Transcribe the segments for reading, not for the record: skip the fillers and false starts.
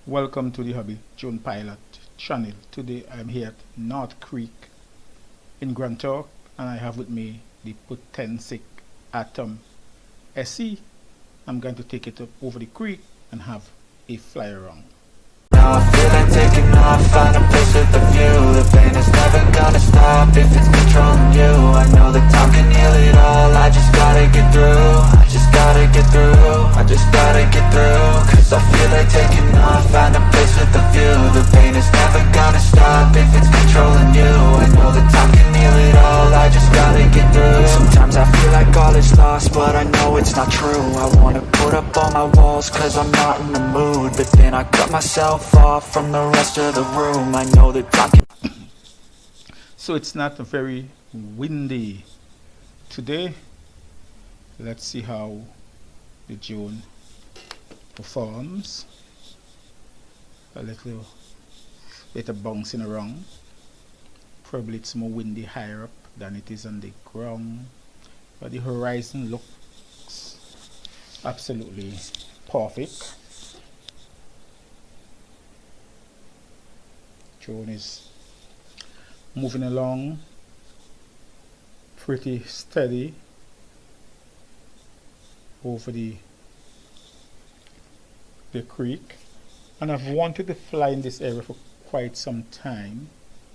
Welcome to the Hobby Drone Pilot channel. Today I'm here at North Creek in Grand Turk and I have with me the Potensic Atom SE. I'm going to take it up over the creek and have a fly around. Now I feel like taking off, find a place with a view. The pain is never gonna stop if it's controlling you. I know that time can heal it all, I just gotta get through. I just gotta get through, I just gotta get through. Cause I feel like taking off, find a place with a view. The pain is never gonna stop if it's controlling you. I know that time can heal it all, I just gotta get through. Sometimes I feel like all is lost, but I know it's not true. I wanna put up all my walls cause I'm not in the mood, but then I cut myself off from the rest of the room. I know that time can... So it's not very windy today. Let's see how the drone performs. A little bit of bouncing around. Probably it's more windy higher up than it is on the ground, but the horizon looks absolutely perfect. Drone is moving along pretty steady over the creek, and I've wanted to fly in this area for quite some time.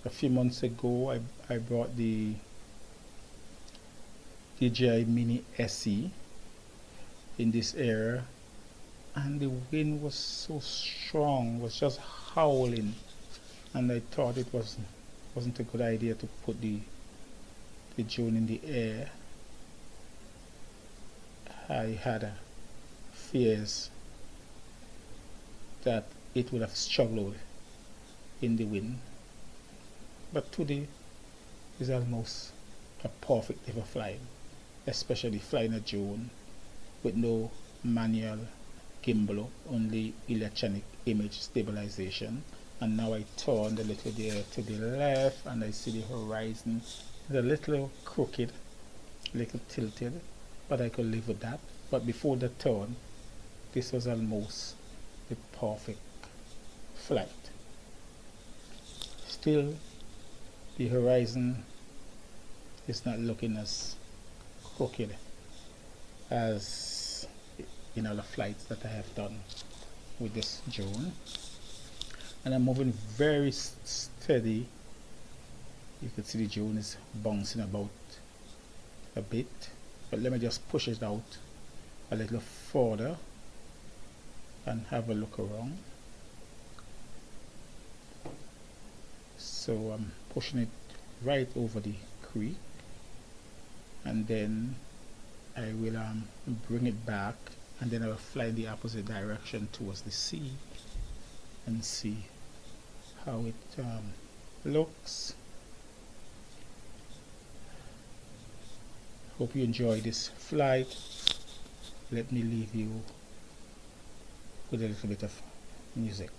A few months ago I bought the DJI Mini SE in this area, and the wind was so strong, was just howling, and I thought it wasn't a good idea to put the drone in the air. I had fears that it would have struggled in the wind, but today is almost a perfect day for flying, especially flying a drone with no manual gimbal, only electronic image stabilization. And now I turn a little there to the left and I see the horizon is a little crooked, a little tilted, but I could live with that. But before the turn, this was almost the perfect flight. Still, the horizon is not looking as crooked as in other flights that I have done with this drone. And I'm moving very steady. You can see the drone is bouncing about a bit, but let me just push it out a little further and have a look around. So I'm pushing it right over the creek, and then I will bring it back, and then I will fly in the opposite direction towards the sea and see how it looks. Hope you enjoy this flight. Let me leave you with a little bit of music.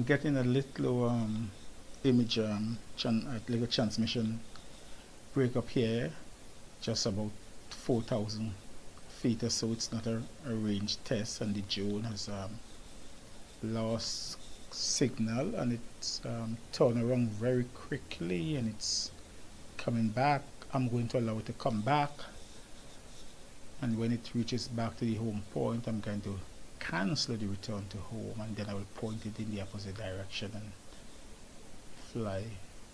I'm getting a little image little transmission break up here, just about 4,000 feet or so. It's not a range test, and the drone has lost signal, and it's turned around very quickly, and it's coming back. I'm going to allow it to come back, and when it reaches back to the home point, I'm going to cancel the return to home, and then I will point it in the opposite direction and fly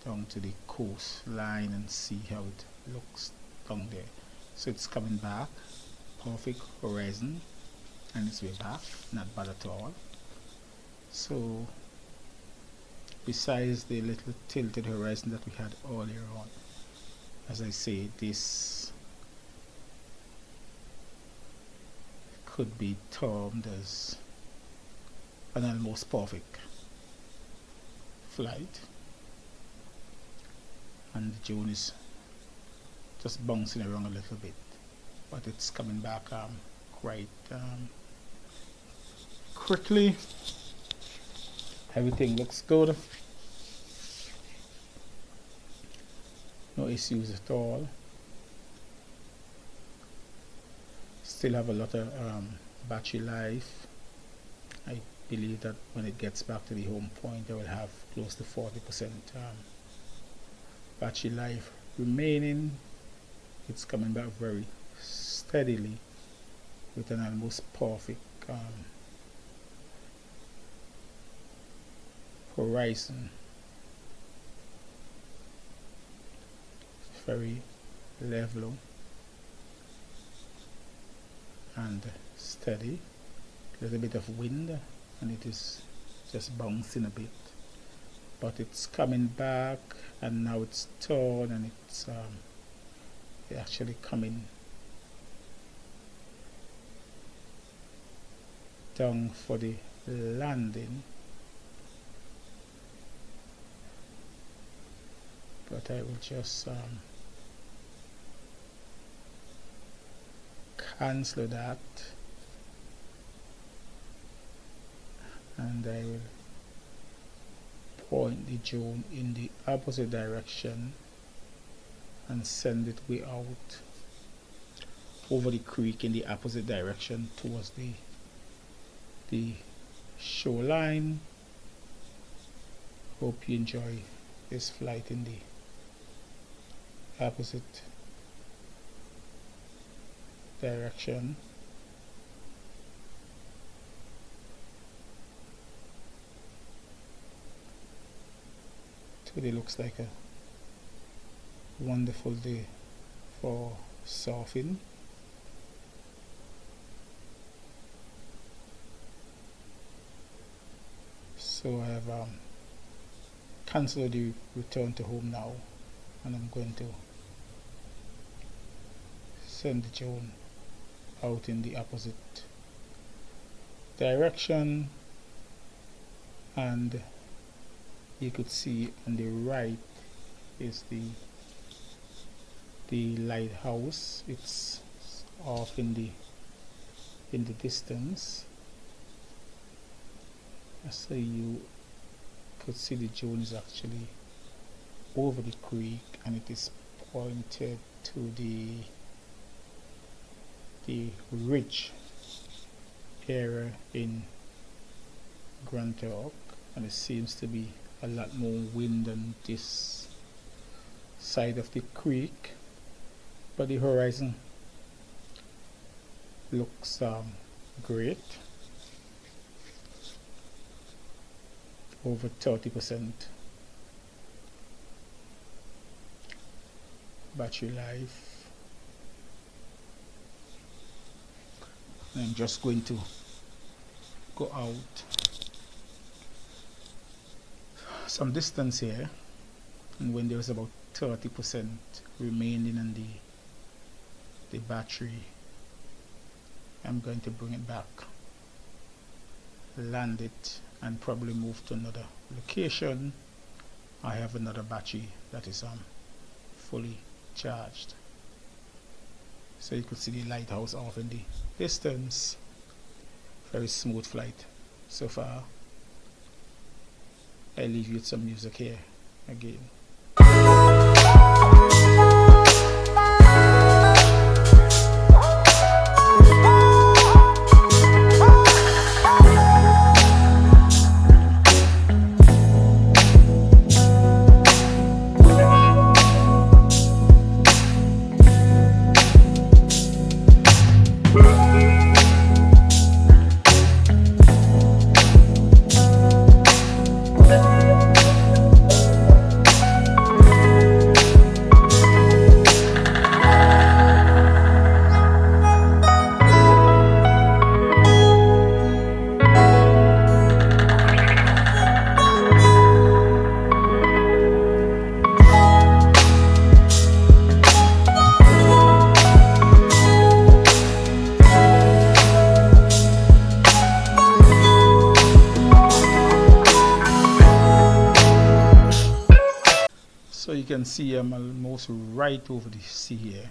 down to the coastline and see how it looks down there. So it's coming back, perfect horizon, and its way back, not bad at all. So besides the little tilted horizon that we had earlier on, as I say, this could be termed as an almost perfect flight, and the drone is just bouncing around a little bit, but it's coming back quite quickly. Everything looks good, no issues at all. Still have a lot of battery life. I believe that when it gets back to the home point, I will have close to 40% battery life remaining. It's coming back very steadily with an almost perfect horizon. Very level and steady. A little bit of wind, and it is just bouncing a bit, but it's coming back, and now it's turned, and it's actually coming down for the landing. But I will just cancel that, and I will point the drone in the opposite direction and send it way out over the creek in the opposite direction towards the shoreline. Hope you enjoy this flight in the opposite direction. Today looks like a wonderful day for surfing. So I have cancelled the return to home now, and I'm going to send the drone out in the opposite direction, and you could see on the right is the lighthouse. It's off in the distance, so you could see the drone is actually over the creek, and it is pointed to the ridge area in Grand Turk, and it seems to be a lot more wind on this side of the creek, but the horizon looks great. Over 30% battery life. I'm just going to go out some distance here, and when there's about 30% remaining on the battery, I'm going to bring it back, land it, and probably move to another location. I have another battery that is fully charged. So you could see the lighthouse off in the distance. Very smooth flight so far. I leave you with some music here again. So you can see I'm almost right over the sea here,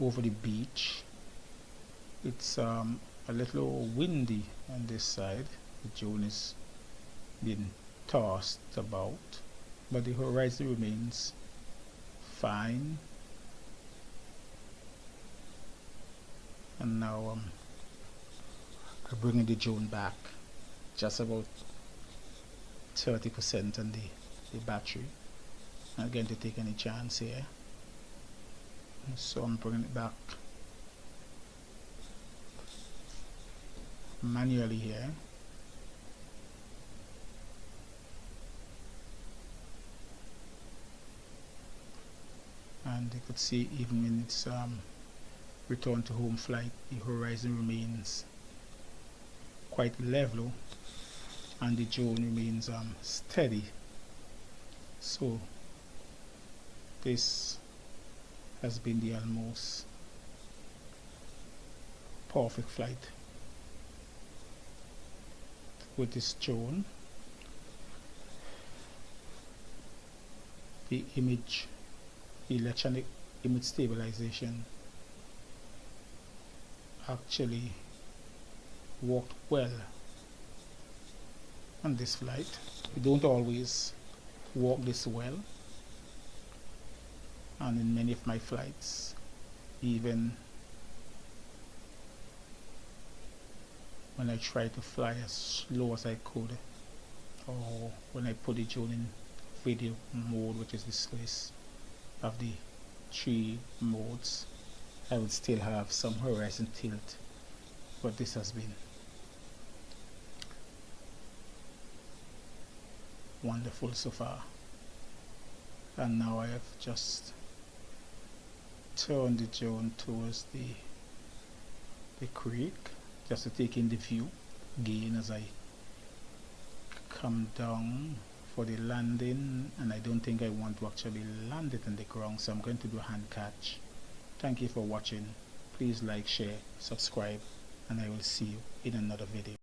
over the beach. It's a little windy on this side. The drone is being tossed about, but the horizon remains fine. And now I'm bringing the drone back, just about 30% on the battery. Not going to take any chance here, so I'm bringing it back manually here. And you could see even in its return to home flight, the horizon remains quite level and the drone remains steady. So this has been the almost perfect flight with this drone. The electronic image stabilization actually worked well on this flight. We don't always work this well, and in many of my flights, even when I try to fly as slow as I could, or when I put the drone in video mode, which is the slowest of the 3 modes, I would still have some horizon tilt. But this has been wonderful so far. And now I have just turned the drone towards the creek, just to take in the view again as I come down for the landing. And I don't think I want to actually land it on the ground, so I'm going to do a hand catch. Thank you for watching. Please like, share, subscribe, and I will see you in another video.